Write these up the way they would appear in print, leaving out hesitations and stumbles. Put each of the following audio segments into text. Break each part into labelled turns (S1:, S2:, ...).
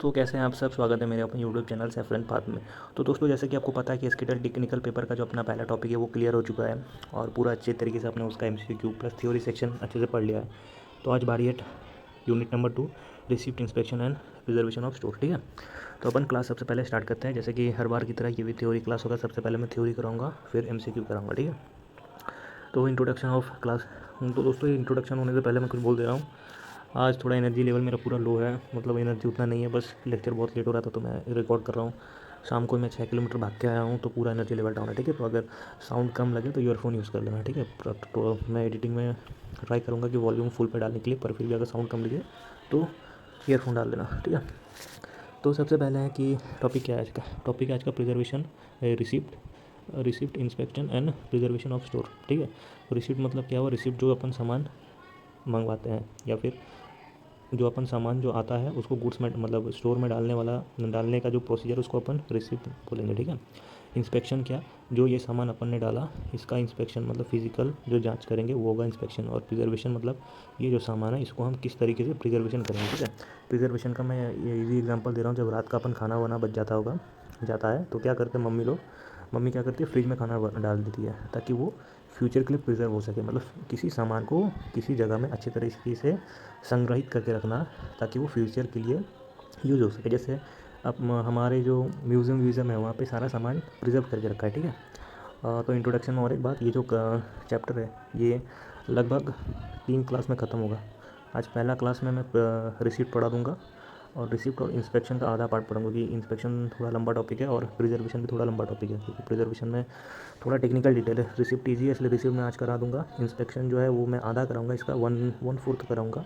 S1: तो कैसे हैं आप सब। स्वागत है मेरे अपने यूट्यूब चैनल सैफरन पाथ में। तो दोस्तों, जैसे कि आपको पता है कि स्केटर टेक्निकल पेपर का जो अपना पहला टॉपिक है वो क्लियर हो चुका है और पूरा अच्छे तरीके से आपने उसका एमसीक्यू प्लस थ्योरी सेक्शन अच्छे से पढ़ लिया है। तो आज बारी है unit number 2, receipt inspection and preservation of store. ठीक है, तो अपन क्लास सबसे पहले स्टार्ट करते हैं। जैसे कि हर बार की तरह ये भी थ्योरी क्लास होगा। सबसे पहले मैं थ्योरी कराऊंगा, फिर एमसीक्यू कराऊंगा। ठीक है, तो इंट्रोडक्शन ऑफ क्लास। तो दोस्तों, ये इंट्रोडक्शन होने से पहले मैं कुछ बोल दे रहा हूँ। आज थोड़ा एनर्जी लेवल मेरा पूरा लो है, मतलब एनर्जी उतना नहीं है, बस लेक्चर बहुत लेट हो रहा था तो मैं रिकॉर्ड कर रहा हूँ। शाम को मैं 6 किलोमीटर भाग के आया हूँ तो पूरा एनर्जी लेवल डाउन है। ठीक है, तो अगर साउंड कम लगे तो ईयरफोन यूज़ कर लेना। ठीक है, तो मैं एडिटिंग में ट्राई करूँगा कि वॉल्यूम फुल पे डालने के लिए, पर फिर भी अगर साउंड कम लगे तो ईयरफोन डाल देना। ठीक है, तो सबसे पहले है कि टॉपिक क्या है आज का। टॉपिक है आज का preservation, receipt inspection and preservation of store. ठीक है, रिसिप्ट मतलब क्या हुआ, रिसिप्ट जो अपन सामान मंगवाते हैं या फिर जो अपन सामान जो आता है उसको गुड्स में मतलब स्टोर में डालने का जो प्रोसीजर उसको अपन रिसिप्ट बोलेंगे। ठीक है, इंस्पेक्शन क्या, जो ये सामान अपन ने डाला इसका इंस्पेक्शन मतलब फिजिकल जो जांच करेंगे वो होगा इंस्पेक्शन। और प्रिजर्वेशन मतलब ये जो सामान है इसको हम किस तरीके से प्रिजर्वेशन करेंगे। ठीक है, प्रिजर्वेशन का मैं ये इजी एग्जांपल दे रहा हूँ। जब रात का अपन खाना वाना बच जाता है तो क्या करते हैं मम्मी क्या करती है, फ्रिज में खाना डाल देती है ताकि वो फ्यूचर के लिए प्रिजर्व हो सके। मतलब किसी सामान को किसी जगह में अच्छे तरीके से संग्रहित करके रखना ताकि वो फ्यूचर के लिए यूज़ हो सके। जैसे अब हमारे जो म्यूज़ियम है वहाँ पे सारा सामान प्रिजर्व करके रखा है। ठीक है, तो इंट्रोडक्शन में और एक बात, ये जो चैप्टर है ये लगभग 3 क्लास में ख़त्म होगा। आज पहला क्लास में मैं रिसिप्ट पढ़ा दूँगा और रिसिप्ट और इंस्पेक्शन का आधा पार्ट पढ़ूंगा कि इंस्पेक्शन थोड़ा लंबा टॉपिक है और प्रिजर्वेशन भी थोड़ा लंबा टॉपिक है, क्योंकि प्रिजर्वेशन में थोड़ा टेक्निकल डिटेल है। रिसिप्ट ईजी है इसलिए रिसिप्ट मैं आज करा दूंगा। इंस्पेक्शन जो है वो मैं आधा कराऊंगा, इसका 1/4 कराऊंगा।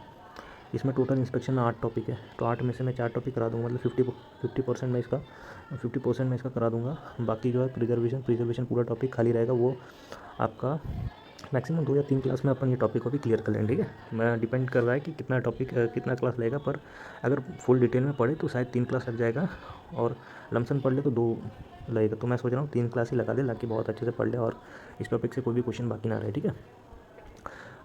S1: इसमें टोटल इंस्पेक्शन में 8 टॉपिक है, तो 8 में से मैं 4 टॉपिक करा दूंगा, मतलब 50% में इसका 50% में इसका करा दूंगा। बाकी जो है प्रिजर्वेशन पूरा टॉपिक खाली रहेगा, वो आपका मैक्सिमम 2 या 3 क्लास में अपन ये टॉपिक को भी क्लियर कर लेंगे। ठीक है, मैं डिपेंड कर रहा है कि कितना क्लास लगेगा, पर अगर फुल डिटेल में पढ़े तो शायद 3 क्लास लग जाएगा और लमसम पढ़ ले तो 2 लगेगा। तो मैं सोच रहा हूँ 3 क्लास ही लगा दे ताकि बहुत अच्छे से पढ़ ले और इस टॉपिक से कोई भी क्वेश्चन बाकी ना रहे। ठीक है,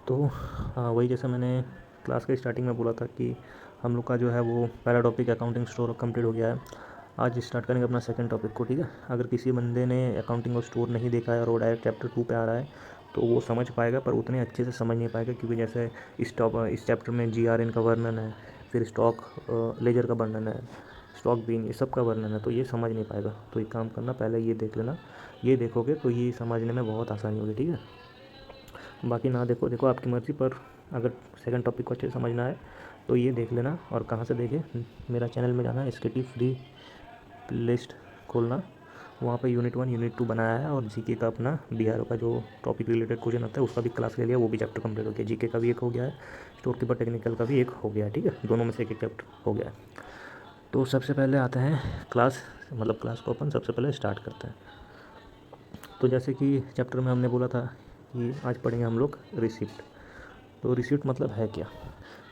S1: तो वही जैसा मैंने क्लास के स्टार्टिंग में बोला था कि हम लोग का जो है वो पहला टॉपिक अकाउंटिंग स्टोर कंप्लीट हो गया है। आज स्टार्ट करेंगे अपना सेकंड टॉपिक को। ठीक है, अगर किसी बंदे ने अकाउंटिंग और स्टोर नहीं देखा है और वो डायरेक्ट चैप्टर 2 पे आ रहा है तो वो समझ पाएगा, पर उतने अच्छे से समझ नहीं पाएगा, क्योंकि जैसे इस चैप्टर में GRN का वर्णन है, फिर स्टॉक लेजर का वर्णन है, स्टॉक बीन, ये सब का वर्णन है, तो ये समझ नहीं पाएगा। तो एक काम करना, पहले ये देख लेना, ये देखोगे तो ये समझने में बहुत आसानी होगी। ठीक है, बाकी ना देखो आपकी मर्ज़ी, पर अगर सेकंड टॉपिक को अच्छे से समझना है तो ये देख लेना। और कहाँ से देखें, मेरा चैनल में जाना, SKT फ्री लिस्ट खोलना, वहाँ पे यूनिट 1 यूनिट 2 बनाया है और जीके का अपना BRO का जो टॉपिक रिलेटेड क्वेश्चन आता है उसका भी क्लास ले लिया, वो भी चैप्टर कंप्लीट हो गया। जीके का भी एक हो गया है, स्टोर कीपर टेक्निकल का भी एक हो गया है। ठीक है, दोनों में से एक चैप्टर हो गया है। तो सबसे पहले आते हैं क्लास को अपन सबसे पहले स्टार्ट करते हैं। तो जैसे कि चैप्टर में हमने बोला था कि आज पढ़ेंगे हम लोग रिसिप्ट। तो रिसिप्ट मतलब है क्या,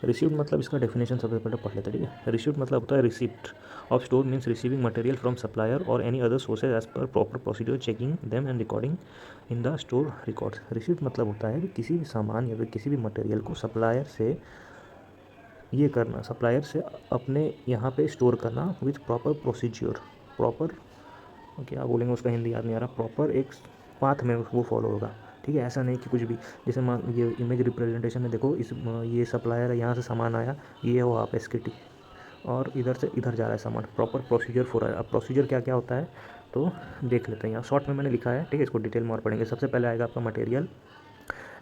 S1: रिसिप्ट मतलब इसका डेफिनेशन सबसे पहले पढ़ लेते हैं। ठीक है, रिसिप्ट मतलब होता है receipt of store means receiving material from supplier और any other sources as per proper procedure, checking them and recording in the store records. Receipt मतलब होता है कि किसी भी सामान या फिर किसी भी मटेरियल को सप्लायर से अपने यहाँ पे स्टोर करना विथ प्रॉपर प्रोसीजर। प्रॉपर क्या बोलेंगे उसका हिंदी याद नहीं आ रहा, प्रॉपर एक पाथ में वो फॉलो होगा। ठीक है, ऐसा नहीं कि कुछ भी, जैसे मान ये इमेज रिप्रेजेंटेशन में देखो, ये सप्लायर है, यहाँ से सामान आया, ये हो आप SKT और इधर से इधर जा रहा है सामान, प्रॉपर प्रोसीजर फॉर है। अब प्रोसीजर क्या क्या होता है तो देख लेते हैं। यहाँ शॉर्ट में मैंने लिखा है, ठीक है, इसको डिटेल में और पढ़ेंगे। सबसे पहले आएगा आपका material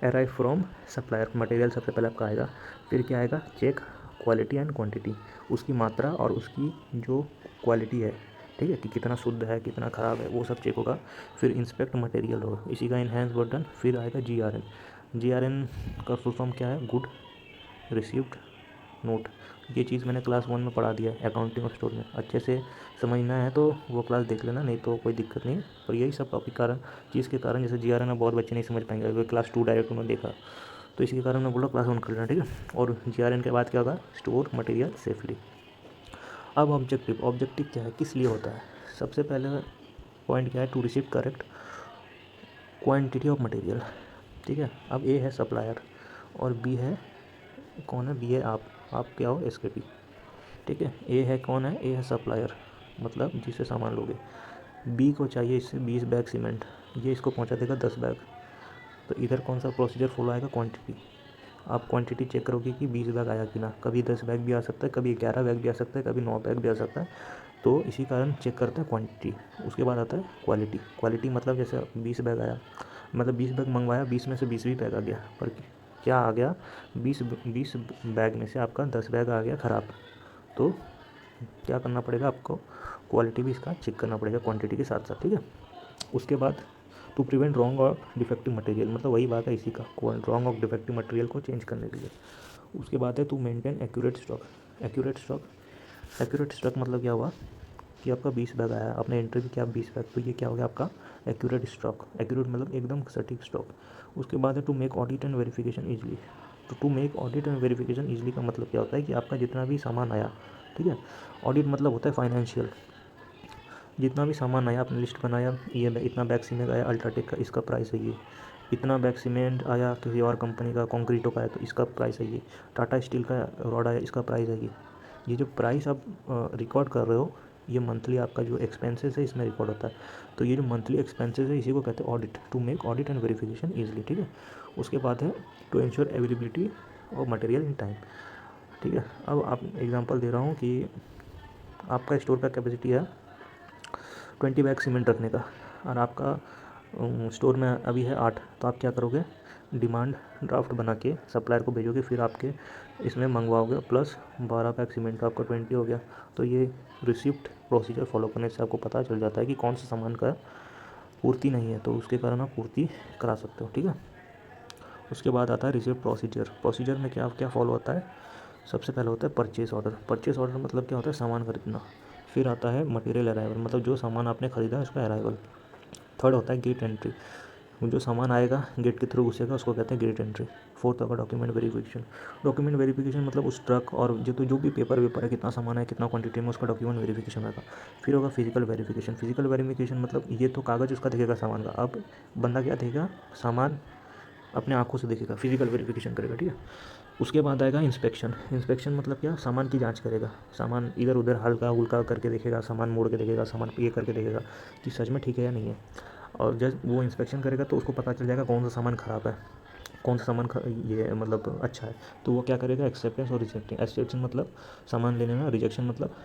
S1: arrive from supplier, material सबसे पहले आपका आएगा। फिर क्या आएगा, चेक क्वालिटी एंड क्वांटिटी, उसकी मात्रा और उसकी जो क्वालिटी है, ठीक है, कि कितना शुद्ध है कितना ख़राब है, वो सब चेक होगा। फिर इंस्पेक्ट मटेरियल होगा, इसी का इनहेंस वर्जन। फिर आएगा GRN का फुल फॉर्म क्या है, गुड रिसीव्ड नोट। ये चीज़ मैंने क्लास 1 में पढ़ा दिया है अकाउंटिंग और स्टोर में। अच्छे से समझना है तो वो क्लास देख लेना, नहीं तो कोई दिक्कत नहीं। पर यही सब टॉपिक चीज़ के कारण जैसे GRN में बहुत बच्चे नहीं समझ पाएंगे, अगर क्लास 2 डायरेक्ट उन्होंने देखा, तो इसी के कारण मैं बोला क्लास 1 कर लेना। ठीक है, और GRN के बाद क्या होगा, स्टोर मटेरियल सेफली। अब ऑब्जेक्टिव क्या है, किस लिए होता है। सबसे पहले पॉइंट क्या है, to receive correct quantity of material. ठीक है, अब A है सप्लायर और B है कौन है, B है आप क्या हो SKT। ठीक है। ए है कौन है, ए है सप्लायर, मतलब जिससे सामान लोगे। बी को चाहिए इससे 20 बैग सीमेंट, ये इसको पहुंचा देगा 10 बैग। तो इधर कौन सा प्रोसीजर फॉलो आएगा, क्वांटिटी। आप क्वांटिटी चेक करोगे कि 20 बैग आया कि ना, कभी 10 बैग भी आ सकता है, कभी 11 बैग भी आ सकता है, कभी 9 बैग भी आ सकता है। तो इसी कारण चेक करते हैं क्वांटिटी। उसके बाद आता है क्वालिटी। क्वालिटी मतलब जैसे 20 बैग आया, मतलब 20 बैग मंगवाया, 20 में से 20 भी बैग आ गया, पर क्या आ गया, 20 बैग में से आपका 10 बैग आ गया ख़राब। तो क्या करना पड़ेगा आपको, क्वालिटी भी इसका चेक करना पड़ेगा क्वांटिटी के साथ साथ, ठीक है। उसके बाद टू प्रिवेंट रॉन्ग और डिफेक्टिव मटेरियल, मतलब वही बात है इसी का, रॉन्ग और डिफेक्टिव मटेरियल को चेंज करने के लिए। उसके बाद है to maintain accurate stock. Accurate stock, accurate stock मतलब क्या हुआ कि आपका 20 बैग आया, आपने एंट्री भी किया 20 बैग, तो ये क्या हो गया आपका एक्यूरेट स्टॉक। एक्यूरेट मतलब एकदम सटीक स्टॉक। उसके बाद है to make audit and verification easily. तो to make audit and verification easily का मतलब क्या होता है कि आपका जितना भी सामान आया, ठीक है, ऑडिट मतलब होता है फाइनेंशियल, जितना भी सामान आया आपने लिस्ट बनाया, ये इतना बैग सीमेंट आया अल्ट्राटेक का, इसका प्राइस है ये, इतना बैग सीमेंट आया किसी और कंपनी का कॉन्क्रीटो का है तो इसका प्राइस है ये, टाटा स्टील का रॉड आया इसका प्राइस है ये जो प्राइस आप रिकॉर्ड कर रहे हो, ये मंथली आपका जो एक्सपेंसेस है इसमें रिकॉर्ड होता है। तो ये जो मंथली एक्सपेंसेस है इसी को कहते हैं audit, to make audit and verification easily, ठीक है। उसके बाद है to ensure availability of material in time, ठीक है। अब आप एग्जांपल दे रहा हूँ कि आपका स्टोर का कैपेसिटी है 20 बैग सीमेंट रखने का, और आपका स्टोर में अभी है 8, तो आप क्या करोगे, डिमांड ड्राफ्ट बना के सप्लायर को भेजोगे, फिर आपके इसमें मंगवाओगे, प्लस 12 बैग सीमेंट का आपका 20 हो गया। तो ये रिसिप्ट प्रोसीजर फॉलो करने से आपको पता चल जाता है कि कौन सा सामान का पूर्ति नहीं है, तो उसके कारण आप पूर्ति करा सकते हो, ठीक है। उसके बाद आता है रिसिप्ट प्रोसीजर। प्रोसीजर में क्या क्या फॉलो होता है, सबसे पहले होता है परचेस ऑर्डर। परचेस ऑर्डर मतलब क्या होता है, सामान खरीदना। फिर आता है मटेरियल अराइवल, मतलब जो सामान आपने खरीदा है उसका अराइवल। थर्ड होता है गेट एंट्री, जो सामान आएगा गेट के थ्रू घुसेगा उसको कहते हैं गेट एंट्री। फोर्थ होगा डॉक्यूमेंट वेरिफिकेशन। डॉक्यूमेंट वेरिफिकेशन मतलब उस ट्रक और जो भी पेपर वेपर है, कितना सामान है कितना क्वांटिटी में, उसका डॉक्यूमेंट वेरिफिकेशन होगा। फिर होगा फिजिकल वेरिफिकेशन। फिजिकल वेरिफिकेशन मतलब ये तो कागज़ उसका दिखेगा सामान का, अब बंदा क्या देखेगा, सामान अपने आंखों से देखेगा, फिजिकल वेरिफिकेशन करेगा, ठीक है। उसके बाद आएगा इंस्पेक्शन। इंस्पेक्शन मतलब क्या, सामान की जांच करेगा, सामान इधर उधर हल्का उल्का करके देखेगा, सामान मोड़ के देखेगा, सामान ये करके देखेगा कि सच में ठीक है या नहीं है। और जब वो इंस्पेक्शन करेगा तो उसको पता चल जाएगा कौन सा सामान ख़राब है, कौन सा सामान ये मतलब अच्छा है। तो वो क्या करेगा, एक्सेप्टेंस और रिजेक्टिंग। एक्सेप्टेंस मतलब सामान लेने में, रिजेक्शन मतलब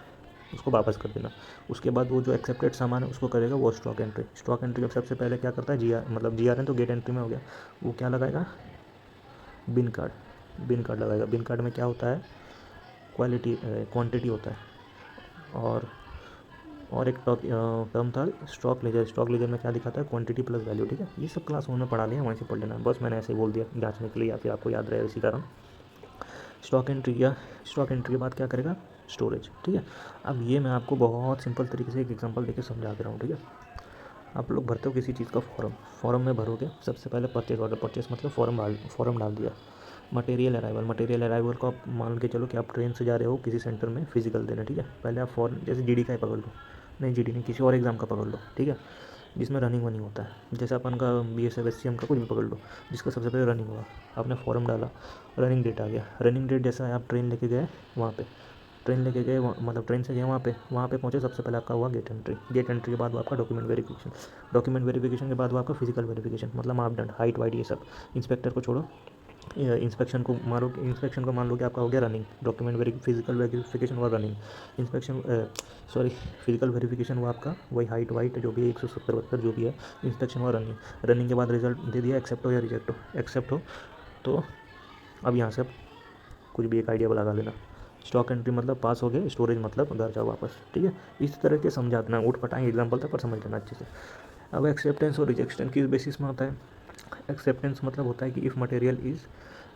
S1: उसको वापस कर देना। उसके बाद वो जो एक्सेप्टेड सामान है उसको करेगा वो स्टॉक एंट्री। स्टॉक एंट्री अब सबसे पहले क्या करता है, जी आर, मतलब जी आर है तो गेट एंट्री में हो गया, वो क्या लगाएगा, बिन कार्ड। बिन कार्ड लगाएगा। बिन कार्ड में क्या होता है, क्वालिटी क्वांटिटी होता है। और एक टर्म था स्टॉक लेजर। स्टॉक लेजर में क्या दिखाता है, क्वांटिटी प्लस वैल्यू, ठीक है। ये सब क्लास 1 में पढ़ा लिया, वहीं से पढ़ लेना, बस मैंने ऐसे ही बोल दिया जांचने के लिए या फिर आपको याद रहे इसी कारण। स्टॉक एंट्री किया, स्टॉक एंट्री के बाद क्या करेगा, स्टोरेज, ठीक है। अब ये मैं आपको बहुत सिंपल तरीके से एक एग्जांपल देके समझा दे रहा हूँ, ठीक है। आप लोग भरते हो किसी चीज़ का फॉर्म, फॉर्म में भरोगे सबसे पहले परचेज ऑर्डर। परचेज मतलब फॉर्म डाल दिया। मटेरियल अराइवल, मटेरियल अराइवल को आप मान के चलो कि आप ट्रेन से जा रहे हो किसी सेंटर में फिजिकल देने, ठीक है। पहले आप फॉर्म, जैसे जीडी का ही पकड़ लो, नहीं जीडी नहीं, किसी और एग्ज़ाम का पकड़ लो, ठीक है, जिसमें रनिंग वनिंग होता है, जैसे अपन का BSF SCM का कुछ भी पकड़ लो, जिसका सबसे पहले रनिंग हुआ, आपने फॉर्म डाला, रनिंग डेट आ गया। रनिंग डेट जैसा आप ट्रेन लेके गए वहाँ पे, ट्रेन लेके गए मतलब ट्रेन से गए वहाँ पे पहुँचे, सबसे पहले आपका हुआ गेट एंट्री। गेट एंट्री के बाद वो आपका डॉक्यूमेंट वेरिफिकेशन। डॉक्यूमेंट वेरिफिकेशन के बाद वो आपका फिजिकल वेरिफिकेशन, मतलब मापदंड, हाइट वाइट ये सब। इंस्पेक्टर को छोड़ो, इंस्पेक्शन को मानो, इंस्पेक्शन को मान लो कि आपका हो गया रनिंग। डॉक्यूमेंट फिजिकल वेरिफिकेशन हुआ running. Inspection sorry physical verification हुआ आपका वही हाइट वाइट जो भी 170-72 जो भी है। इंस्पेक्शन हुआ रनिंग। रनिंग के बाद रिजल्ट दे दिया, एक्सेप्ट हो या रिजेक्ट हो। एक्सेप्ट हो तो अब यहाँ से कुछ भी एक आइडिया लगा लेना। स्टॉक एंट्री मतलब पास हो गए, स्टोरेज मतलब घर जाओ वापस, ठीक है। इस तरह के समझा देना, उठ पटाएंगे एग्जाम्पल था पर समझ लेना अच्छे से। अब एक्सेप्टेंस और रिजेक्शन किस बेसिस में होता है। एक्सेप्टेंस मतलब होता है कि if material is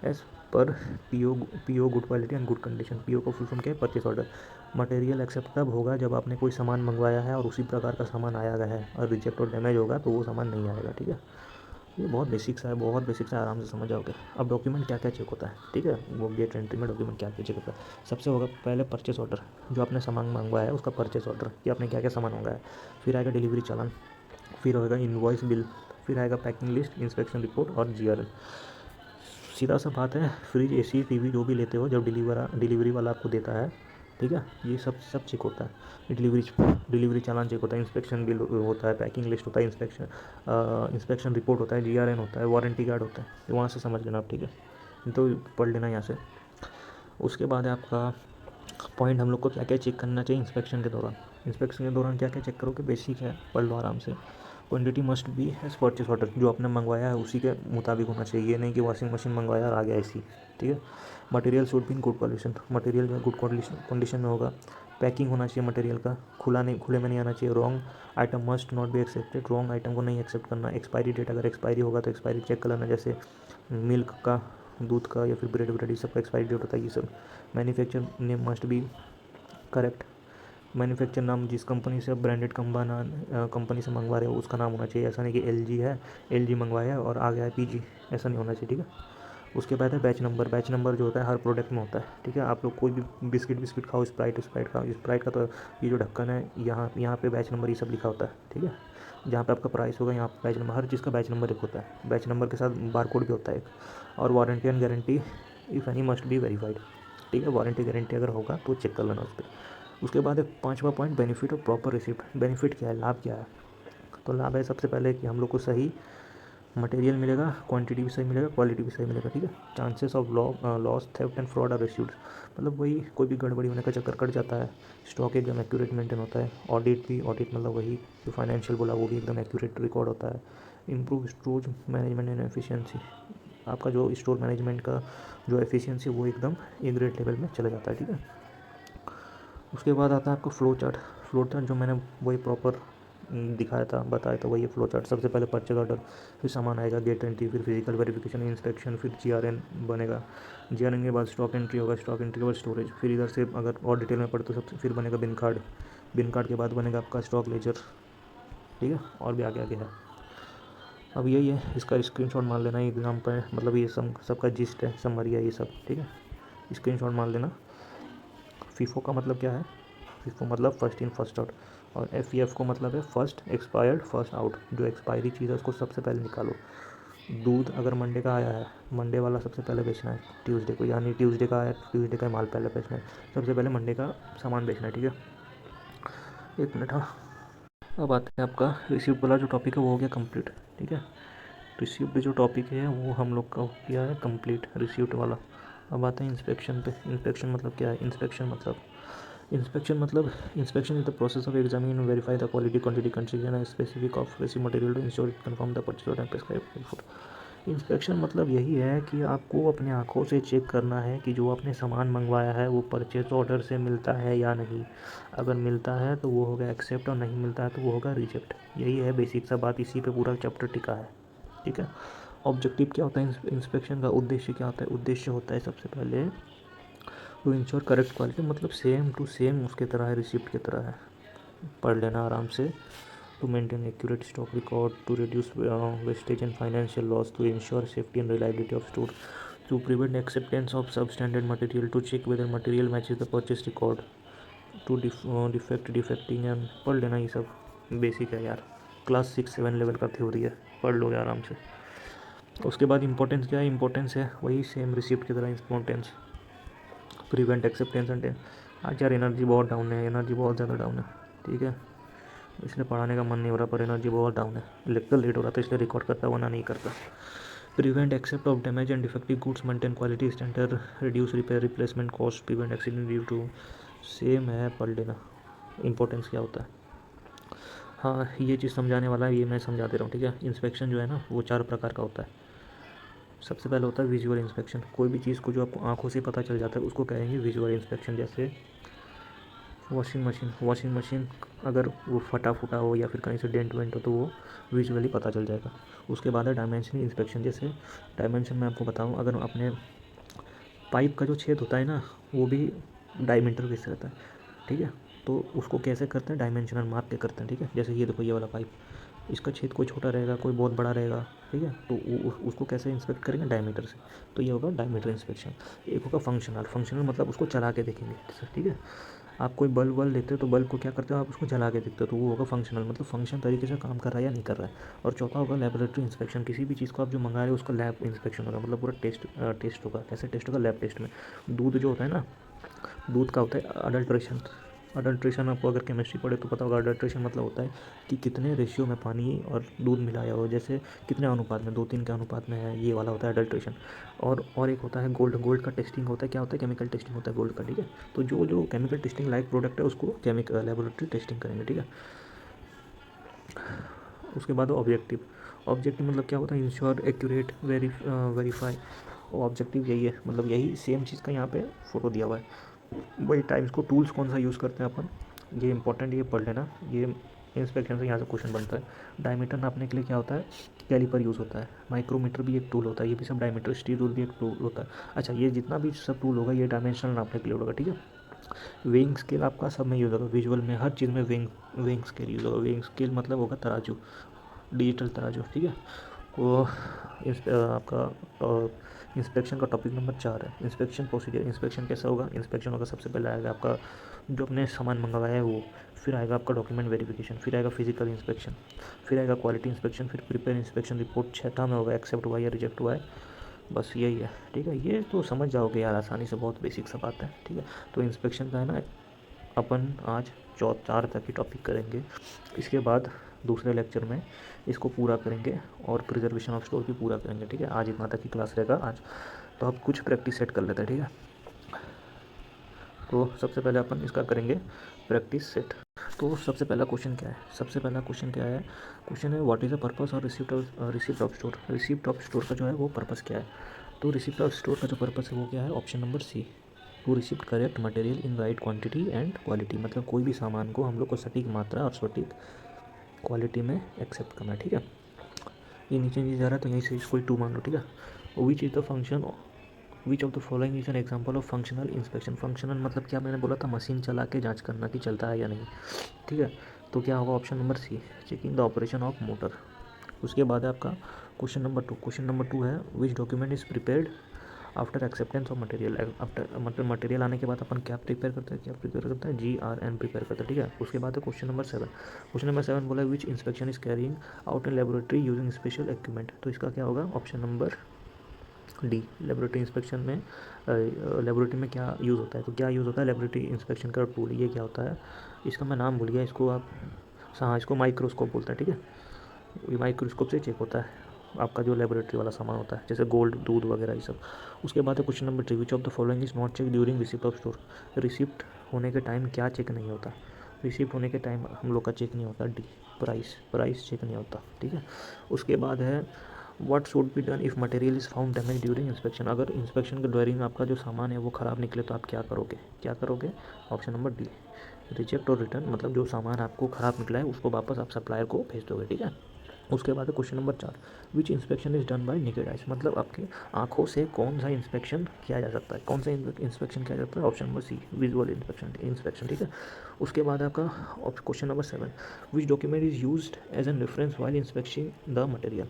S1: as per PO good quality and good condition. PO को फुल फॉर्म क्या है, परचेस ऑर्डर। मटेरियल एक्सेप्ट तब होगा जब आपने कोई सामान मंगवाया है और उसी प्रकार का सामान आया गया है, और रिजेक्ट और डैमेज होगा तो वो सामान नहीं आएगा, ठीक है। ये बहुत बेसिक्स है, बहुत बेसिक्स है, आराम से समझ जाओगे। अब डॉक्यूमेंट क्या क्या चेक होता है, ठीक है, वो गेट एंट्री में डॉक्यूमेंट क्या क्या चेक होता है। सबसे होगा पहले परचेस ऑर्डर, जो आपने सामान मंगवाया है उसका परचेस ऑर्डर, कि आपने क्या क्या सामान मंगाया है। फिर आएगा डिलीवरी चालान, फिर होगा इनवॉइस बिल, फिर आएगा पैकिंग लिस्ट, इंस्पेक्शन रिपोर्ट और GRL। सीधा सा बात है, फ्रिज AC TV जो भी लेते हो, जब डिलीवरी वाला आपको देता है ठीक है, ये सब सब चेक होता है। डिलीवरी चालान चेक होता है, इंस्पेक्शन बिल होता है, पैकिंग लिस्ट होता है, इंस्पेक्शन रिपोर्ट होता है, GRN होता है, वारंटी कार्ड होता है। ये वहाँ से समझ लेना आप, ठीक है, तो पढ़ लेना यहाँ से। उसके बाद है आपका पॉइंट, हम लोग को क्या क्या चेक करना चाहिए इंस्पेक्शन के दौरान। इंस्पेक्शन के दौरान क्या क्या चेक करोगे, बेसिक है, पढ़ लो आराम से। Quantity must be as purchase order, जो आपने मंगवाया है उसी के मुताबिक होना चाहिए। ये नहीं कि वॉशिंग मशीन मंगवाया और आ गया ऐसी, ठीक है। Material should be in good condition, material जो गुड कंडीशन में होगा। पैकिंग होना चाहिए मटेरियल का, खुले में नहीं आना चाहिए। Wrong item must not be accepted, wrong item को नहीं एक्सेप्ट करना। एक्सपायरी डेट, अगर एक्सपायरी होगा तो एक्सपायरी चेक कर लेना, जैसे मिल्क का, दूध का, या फिर ब्रेड ये सब का एक्सपायरी डेट होता है, ये सब। Manufacture name must be correct, manufacture नाम जिस कंपनी से आप ब्रांडेड कंपनी से मंगवा रहे हो उसका नाम होना चाहिए। ऐसा नहीं कि LG है, LG मंगवाया और आ गया है PG, ऐसा नहीं होना चाहिए, ठीक है। उसके बाद है बैच नंबर। बैच नंबर जो होता है हर प्रोडक्ट में होता है, ठीक है। आप लोग कोई भी बिस्किट खाओ, स्प्राइट खाओ, स्प्राइट का तो ये जो ढक्कन है यहाँ पे बैच नंबर ये सब लिखा होता है, ठीक है। जहाँ पे आपका प्राइस होगा यहाँ पे बैच नंबर, हर चीज़ का बैच नंबर एक होता है। बैच नंबर के साथ बारकोड भी होता है एक। और warranty and guarantee if any must be verified, ठीक है। वारंटी गारंटी अगर होगा तो चेक कर लेना उस पर। उसके बाद है 5वां पॉइंट, बेनिफिट और प्रॉपर रिसिप्ट। बेनिफिट क्या है, लाभ क्या है? तो लाभ है सबसे पहले कि हम लोग को सही मटेरियल मिलेगा, क्वांटिटी भी सही मिलेगा, क्वालिटी भी सही मिलेगा, ठीक है। Chances of loss, theft and fraud are reduced, मतलब वही कोई भी गड़बड़ी होने का चक्कर कट जाता है। स्टॉक एकदम एक्यूरेट मेंटेन होता है। ऑडिट मतलब वही जो फाइनेंशियल बोला वो भी एकदम एक्यूरेट रिकॉर्ड होता है। Improve store management and efficiency, आपका जो स्टोर मैनेजमेंट का जो एफिशिएंसी वो एकदम ए ग्रेड लेवल में चला जाता है, ठीक है। उसके बाद आता है आपका फ्लो चार्ट। फ्लो चार्ट जो मैंने वही प्रॉपर दिखाया था, बताया था, वही फ्लो चार्ट। सबसे पहले परचेज ऑर्डर, फिर सामान आएगा, गेट एंट्री, फिर फिजिकल वेरिफिकेशन, इंस्पेक्शन, फिर GRN बनेगा। GRN के बाद स्टॉक एंट्री होगा, स्टॉक एंट्री के बाद स्टोरेज, फिर इधर से अगर और डिटेल में पढ़े तो सबसे फिर बनेगा बिन कार्ड। बिन कार्ड के बाद बनेगा आपका स्टॉक लेजर, ठीक है। और भी आगे आगे है। अब यही है, इसका स्क्रीनशॉट मार लेना एग्जाम पर, मतलब ये सबका जिस्ट है, समरी है ये सब, ठीक है। स्क्रीनशॉट मार लेना। फीफो का मतलब क्या है? फीफो मतलब फर्स्ट इन फर्स्ट आउट, और FEF को मतलब है फर्स्ट एक्सपायर्ड फर्स्ट आउट। जो एक्सपायरी चीज़ है उसको सबसे पहले निकालो। दूध अगर मंडे का आया है, मंडे वाला सबसे पहले बेचना है ट्यूसडे को, यानी ट्यूसडे का आया ट्यूसडे का माल पहले बेचना है। सबसे पहले मंडे का सामान बेचना है, ठीक है। एक मिनट, हाँ। अब आते हैं आपका रिसिप्ट वाला जो टॉपिक है वो हो गया कंप्लीट, ठीक है। रिसिप्ट जो टॉपिक है वो हम लोग का हो गया है कंप्लीट, रिसिप्ट वाला। अब आते हैं इंस्पेक्शन पे। इंस्पेक्शन मतलब क्या है? Inspection is the process of examine and verify the quality, quantity, condition and specific of receipt material to ensure it confirm the purchase and prescribe food. Inspection मतलब यही है कि आपको अपने आँखों से चेक करना है कि जो आपने सामान मंगवाया है वो परचेज ऑर्डर से मिलता है या नहीं। अगर मिलता है तो वो होगा एक्सेप्ट, और नहीं मिलता है तो वो होगा रिजेक्ट। यही है बेसिक सा बात, इसी पे पूरा चैप्टर टिका है, ठीक है। ऑब्जेक्टिव क्या होता है इंस्पेक्शन का? उद्देश्य क्या होता है? उद्देश्य होता है सबसे पहले टू इंश्योर करेक्ट क्वालिटी, मतलब सेम टू सेम उसके तरह है, रिसिप्ट की तरह है। पढ़ लेना आराम से। To maintain accurate stock record, to reduce wastage and financial loss, to ensure safety and reliability of store, to prevent acceptance of substandard material, to check whether material matches the purchase record, to defecting and. पढ़ लेना, ये सब basic है यार, class 6-7 level का theory है, पढ़ लोगे आराम से। उसके बाद इंपॉर्टेंस क्या है? इंपॉर्टेंस है वही सेम रिसिप्ट की तरह इंपॉर्टेंस। Prevent acceptance and. आज यार एनर्जी बहुत डाउन है, एनर्जी बहुत ज़्यादा डाउन है, ठीक है। इसलिए पढ़ाने का मन नहीं हो रहा, पर एनर्जी बहुत डाउन है। लेक्चर लेट हो रहा था इसलिए रिकॉर्ड करता, वरना नहीं करता। Prevent except of damage and defective goods, maintain quality standard, reduce repair replacement cost, prevent accident due to. Same है, पढ़ लेना इंपॉर्टेंस क्या होता है। हाँ, ये चीज़ समझाने वाला है, ये मैं समझा दे रहा हूँ, ठीक है। इंस्पेक्शन जो है ना वो 4 प्रकार का होता है। सबसे पहले होता है विजुअल इंस्पेक्शन। कोई भी चीज़ को जो आपको आंखों से पता चल जाता है उसको कहेंगे विजुअल इंस्पेक्शन। जैसे वॉशिंग मशीन अगर वो फटा फूटा हो या फिर कहीं से डेंट वेंट हो तो वो विजुअली पता चल जाएगा। उसके बाद है डायमेंशनल इंस्पेक्शन। जैसे डायमेंशन मैं आपको बताऊँ, अगर अपने पाइप का जो छेद होता है ना वो भी डायमीटर बेस रहता है, ठीक है। तो उसको कैसे करते हैं? डायमेंशनल माप के करते हैं, ठीक है। जैसे ये देखो, ये वाला पाइप, इसका छेद कोई छोटा रहेगा, कोई बहुत बड़ा रहेगा, ठीक है। तो उसको कैसे इंस्पेक्ट करेंगे? डायमीटर से। तो ये होगा डायमीटर इंस्पेक्शन। एक होगा फंक्शनल मतलब उसको चला के देखेंगे, ठीक है। आप कोई बल्ब लेते हो तो बल्ब को क्या करते हो? आप उसको जला के देखते हो, तो वो होगा फंक्शनल, मतलब फंक्शन तरीके से काम कर रहा है या नहीं कर रहा है। और चौथा होगा लेबोरेटरी इंस्पेक्शन। किसी भी चीज़ को आप जो मंगा रहे हो उसका लैब इंस्पेक्शन होगा, मतलब पूरा टेस्ट होगा। कैसे टेस्ट होगा? लैब टेस्ट में। दूध जो होता है ना, दूध का होता है अडल्ट्रेशन। अडल्ट्रेशन आपको अगर केमिस्ट्री पढ़े तो पता होगा, अडल्ट्रेशन मतलब होता है कि कितने रेशियो में पानी और दूध मिलाया हो, जैसे कितने अनुपात में, 2-3 के अनुपात में है, ये वाला होता है अडल्ट्रेशन। और एक होता है गोल्ड। गोल्ड का टेस्टिंग होता है, क्या होता है, केमिकल टेस्टिंग होता है गोल्ड का, ठीक है। तो जो जो केमिकल टेस्टिंग लाइक प्रोडक्ट है उसको केमिकल लेबोरेटरी टेस्टिंग करेंगे, ठीक है। उसके बाद ऑब्जेक्टिव। ऑब्जेक्टिव मतलब क्या होता है, इंश्योर, एक्यूरेट, वेरीफाई। ऑब्जेक्टिव यही है, मतलब यही सेम चीज़ का यहाँ पे फोटो दिया हुआ है, वही टाइप्स को। टूल्स कौन सा यूज़ करते हैं अपन, ये इंपॉर्टेंट, ये पढ़ लेना, ये इंस्पेक्शन से यहाँ से क्वेश्चन बनता है। डायमीटर नापने के लिए क्या होता है, कैलिपर यूज़ होता है। माइक्रोमीटर भी एक टूल होता है, ये भी सब डायमीटर, स्टील रूल भी एक टूल होता है। अच्छा, ये जितना भी सब टूल होगा ये डायमेंशनल नापने के लिए होगा, ठीक है। वेइंग स्केल आपका सब में यूज़ होगा, विजुअल में हर चीज़ में वेइंग स्केल यूज़ होगा। वेइंग स्केल मतलब होगा तराजू, डिजिटल तराजू, ठीक है। वो आपका इंस्पेक्शन का टॉपिक नंबर 4 है, इंस्पेक्शन प्रोसीजर। इंस्पेक्शन कैसा होगा, इंस्पेक्शन होगा सबसे पहले आएगा आपका जो अपने सामान मंगवाया है वो, फिर आएगा आपका डॉक्यूमेंट वेरिफिकेशन, फिर आएगा फिजिकल इंस्पेक्शन, फिर आएगा क्वालिटी इंस्पेक्शन, फिर प्रिपेयर इंस्पेक्शन रिपोर्ट 6 में होगा, एक्सेप्ट हुआ या रिजेक्ट हुआ है, बस यही है, ठीक है। ये तो समझ जाओगे यार आसानी से, बहुत बेसिक सा बात है, ठीक है। तो इंस्पेक्शन का है ना, अपन आज 4 तक ही टॉपिक करेंगे, इसके बाद दूसरे लेक्चर में इसको पूरा करेंगे और प्रिजर्वेशन ऑफ स्टोर भी पूरा करेंगे, ठीक है। आज इतना तक ही क्लास रहेगा आज। तो अब कुछ प्रैक्टिस सेट कर लेते हैं, ठीक है। तो सबसे पहले अपन इसका करेंगे प्रैक्टिस सेट। तो सबसे पहला क्वेश्चन क्या है, सबसे पहला क्वेश्चन क्या है, क्वेश्चन है व्हाट इज़ द पर्पस और receipt of store. Receipt of store का जो है वो पर्पस क्या है। तो रिसिप्ट ऑफ स्टोर का जो पर्पस है वो क्या है, option number C, to receipt correct material in right quantity and quality. मतलब कोई भी सामान को हम लोग को सटीक मात्रा और सटीक क्वालिटी में एक्सेप्ट करना है, ठीक है। ये नीचे नीचे जा रहा है तो यहीं से इसको 2 मान लो, ठीक है। Which is the function, which of the following is an example of functional inspection. Functional मतलब क्या, मैंने बोला था मशीन चला के जांच करना कि चलता है या नहीं, ठीक है। तो क्या होगा, option number C, checking the operation of motor. उसके बाद है आपका क्वेश्चन नंबर 2। क्वेश्चन नंबर 2 है which document is prepared after acceptance of material. After मतलब मटेरियल आने के बाद अपन क्या प्रिपेयर करते हैं, क्या प्रिपेयर करते हैं, GRN प्रिपेयर करते हैं, ठीक है। उसके बाद है क्वेश्चन नंबर 7। क्वेश्चन नंबर 7 बोला which inspection is carrying out in laboratory using special equipment. तो इसका क्या होगा, option number D, laboratory inspection में लेबोरेटरी में क्या यूज़ होता है। तो क्या यूज़ होता है, लेबोरेटरी इंस्पेक्शन का टूल, ये क्या होता है, इसका मैं नाम भूल गया, इसको आप, हाँ इसको माइक्रोस्कोप बोलते हैं, ठीक है। ये माइक्रोस्कोप से चेक होता है आपका जो लेबोरेटरी वाला सामान होता है, जैसे गोल्ड, दूध वगैरह ये सब। उसके बाद है question number 3, which of the following is not check during receipt of store. Receipt होने के टाइम क्या चेक नहीं होता, रिसिप्ट होने के टाइम हम लोग का चेक नहीं होता, डी, प्राइस चेक नहीं होता, ठीक है। उसके बाद है what should be done if material is found damage during inspection. अगर इंस्पेक्शन के दौरान आपका जो सामान है वो ख़राब निकले तो आप क्या करोगे, क्या करोगे, ऑप्शन नंबर डी, रिजेक्ट और रिटर्न। मतलब जो सामान आपको ख़राब निकला है उसको वापस आप सप्लायर को भेज दोगे, ठीक है। उसके बाद है question number 4, which inspection is done by naked eyes. मतलब आपके आँखों से कौन सा इंस्पेक्शन किया जा सकता है, कौन सा इंस्पेक्शन किया जाता है, option number C, visual inspection, ठीक है। उसके बाद आपका question number 7, which document is used as an reference while inspection the material.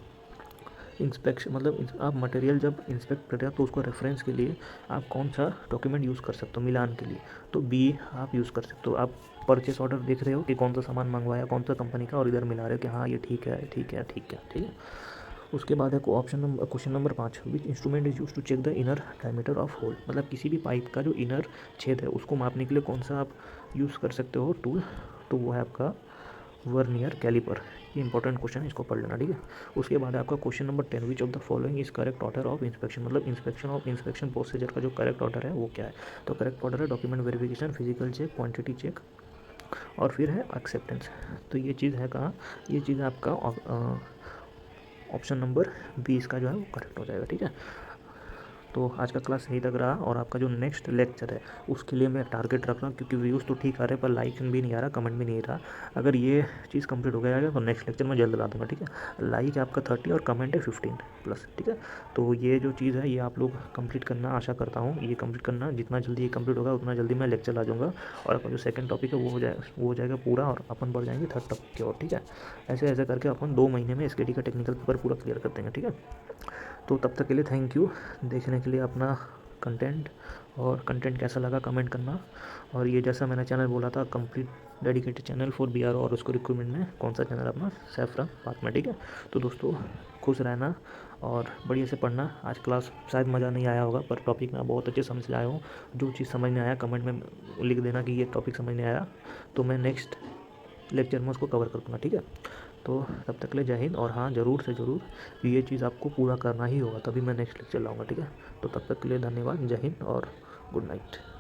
S1: Inspection मतलब आप मटेरियल जब इंस्पेक्ट कर रहे हो तो उसको रेफरेंस के लिए आप कौन सा डॉक्यूमेंट यूज़ कर सकते हो मिलान के लिए, तो बी आप यूज़ कर सकते हो। आप परचेस ऑर्डर देख रहे हो कि कौन सा सामान मंगवाया, कौन सा कंपनी का, और इधर मिला रहे हो कि हाँ ये ठीक है, ठीक है, ठीक है, ठीक है। उसके बाद है option number question number 5, which instrument is use to check the inner diameter of hole. मतलब किसी भी पाइप का जो इनर छेद है उसको मापने के लिए कौन सा आप यूज़ कर सकते हो टूल, तो वो है आपका वर्नियर कैलिपर। ये इंपॉर्टेंट क्वेश्चन है, इसको पढ़ लेना, ठीक है। उसके बाद आपका question number 10, which of the following is correct order of inspection. मतलब इंस्पेक्शन प्रोसीजर का जो करेक्ट ऑर्डर है वो क्या है। तो करेक्ट ऑर्डर है document verification, physical check, quantity check, और फिर है एक्सेप्टेंस। तो ये चीज़ है कहाँ, ये चीज़ आपका ऑप्शन नंबर 20 का जो है वो करेक्ट हो जाएगा, ठीक है। तो आज का क्लास यही तक रहा, और आपका जो नेक्स्ट लेक्चर है उसके लिए मैं टारगेट रख रहा हूँ, क्योंकि व्यूज़ तो ठीक आ रहे हैं पर लाइक भी नहीं आ रहा, कमेंट भी नहीं रहा। अगर ये चीज़ कंप्लीट हो गया तो नेक्स्ट लेक्चर मैं जल्द ला दूँगा, ठीक है। लाइक आपका 30 और कमेंट है 15 प्लस, ठीक है। तो ये जो चीज़ है ये आप लोग कंप्लीट करना, आशा करता हूँ ये कंप्लीट करना, जितना जल्दी ये कंप्लीट होगा उतना जल्दी मैं लेक्चर ला जाऊँगा, और आपका जो सेकंड टॉपिक है वो हो जाएगा पूरा, और अपन बढ़ जाएंगे थर्ड टॉपिक की ओर, ठीक है। ऐसे ऐसे करके अपन 2 महीने में SKT का टेक्निकल पेपर पूरा क्लियर कर देंगे, ठीक है। तो तब तक के लिए थैंक यू देखने के लिए अपना कंटेंट, और कंटेंट कैसा लगा कमेंट करना। और ये जैसा मैंने चैनल बोला था, complete dedicated channel for BRO और उसको रिक्रूटमेंट में, कौन सा चैनल अपना, सैफरन पाथ में, ठीक है। तो दोस्तों खुश रहना और बढ़िया से पढ़ना। आज क्लास शायद मज़ा नहीं आया होगा, पर टॉपिक मैं बहुत अच्छे समझ से आया हूँ। जो चीज़ समझ नहीं आया कमेंट में लिख देना कि ये टॉपिक समझ नहीं आया, तो मैं नेक्स्ट लेक्चर में उसको कवर कर दूँगा, ठीक है। तो तब तक के लिए जय हिंद। और हाँ, ज़रूर से ज़रूर ये चीज़ आपको पूरा करना ही होगा, तभी मैं नेक्स्ट लेक्चर लाऊँगा, ठीक है। तो तब तक के लिए धन्यवाद, जय हिंद और गुड नाइट।